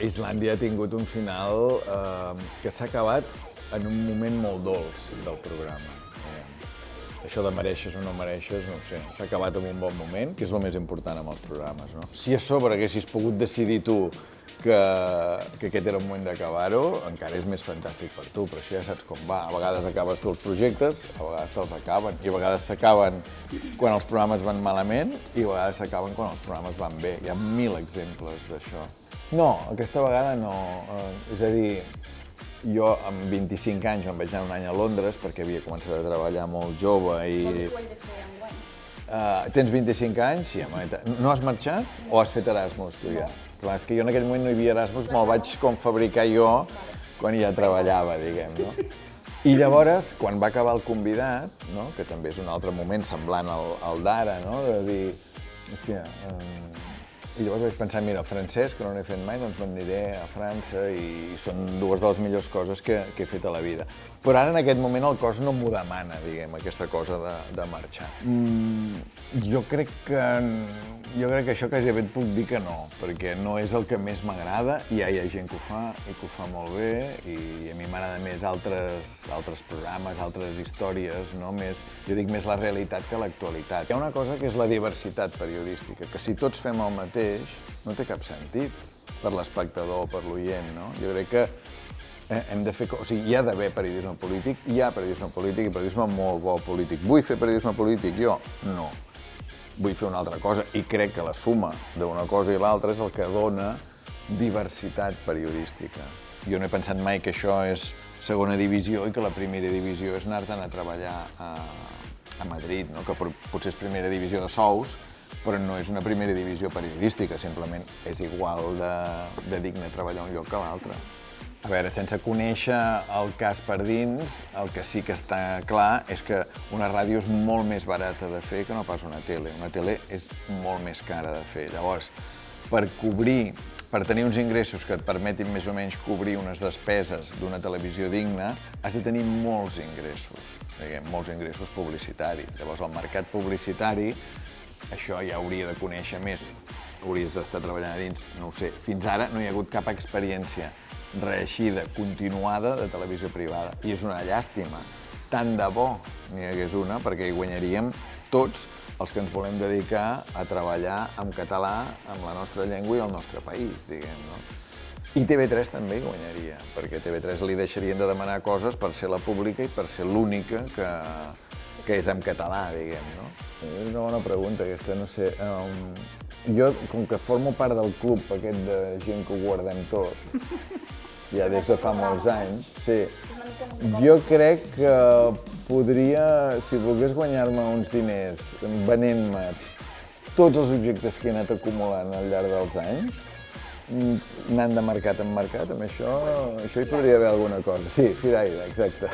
Islàndia ha tingut un final que s'ha acabat en un moment molt dolç del programa. Això de mereixes o no mereixes, no ho sé, s'ha acabat en un bon moment, que és el més important amb els programes, no? Si a sobre haguessis pogut decidir tu que aquest era el moment d'acabar-ho, encara és més fantàstic per tu, però això ja saps com va. A vegades acabes tu els projectes, a vegades te'ls acaben, i a vegades s'acaben quan els programes van malament i a vegades s'acaben quan els programes van bé. Hi ha 1000 exemples d'això. No, aquesta vegada no. És a dir, jo amb 25 anys em vaig anar un any a Londres perquè havia començat a treballar molt jove i... Vol dir que ho hem de fer enguany. Tens 25 anys? Sí, no has marxat o has fet Erasmus tu ja? Clar, és que jo en aquell moment no hi havia Erasmus, me'l vaig com fabricar jo quan ja treballava, diguem, no? I llavors, quan va acabar el convidat, no? Que també és un altre moment semblant al d'ara, no? De dir, hòstia... I llavors vaig pensar, mira, el francès, que no n'he fet mai, doncs m'aniré a França i són dues de les millors coses que he fet a la vida. Però ara, en aquest moment, el cos no m'ho demana, diguem, aquesta cosa de marxar. Jo crec que això quasi et puc dir que no, perquè no és el que més m'agrada, i ja hi ha gent que ho fa, i que ho fa molt bé, i a mi m'agrada més altres programes, altres històries, no? Jo dic més la realitat que l'actualitat. Hi ha una cosa que és la diversitat periodística, que si tots fem el mateix, no té cap sentit per l'espectador o per l'oient, no? Jo crec que hem de fer... O sigui, hi ha d'haver periodisme polític, hi ha periodisme polític i periodisme molt bo polític. Vull fer periodisme polític? Jo? No. Vull fer una altra cosa i crec que la suma d'una cosa i l'altra és el que dona diversitat periodística. Jo no he pensat mai que això és segona divisió i que la primera divisió és anar-te'n a treballar a Madrid, no? Que potser és primera divisió de sous, però no és una primera divisió periodística, simplement és igual de digne treballar un lloc que l'altre. A veure, sense conèixer el cas per dins, el que sí que està clar és que una ràdio és molt més barata de fer que no pas una tele. Una tele és molt més cara de fer. Llavors, per tenir uns ingressos que et permetin més o menys cobrir unes despeses d'una televisió digna, has de tenir molts ingressos, diguem, molts ingressos publicitaris. Llavors, el mercat publicitari, això ja hauria de conèixer més, hauries d'estar treballant a dins, no ho sé. Fins ara no hi ha hagut cap experiència reeixida, continuada, de televisió privada. I és una llàstima. Tant de bo n'hi hagués una, perquè hi guanyaríem tots els que ens volem dedicar a treballar en català, amb la nostra llengua i el nostre país, diguem, no? I TV3 també hi guanyaria, perquè a TV3 li deixarien de demanar coses per ser la pública i per ser l'única que és en català, diguem, no? És una bona pregunta, aquesta, no sé. Jo, com que formo part del club aquest de gent que ho guardem tot, ja des de fa molts anys, sí. Jo crec que podria, si volgués guanyar-me uns diners venent-me tots els objectes que he anat acumulant al llarg dels anys, anant de mercat en mercat, amb això hi podria haver alguna cosa. Sí, firaire, exacte.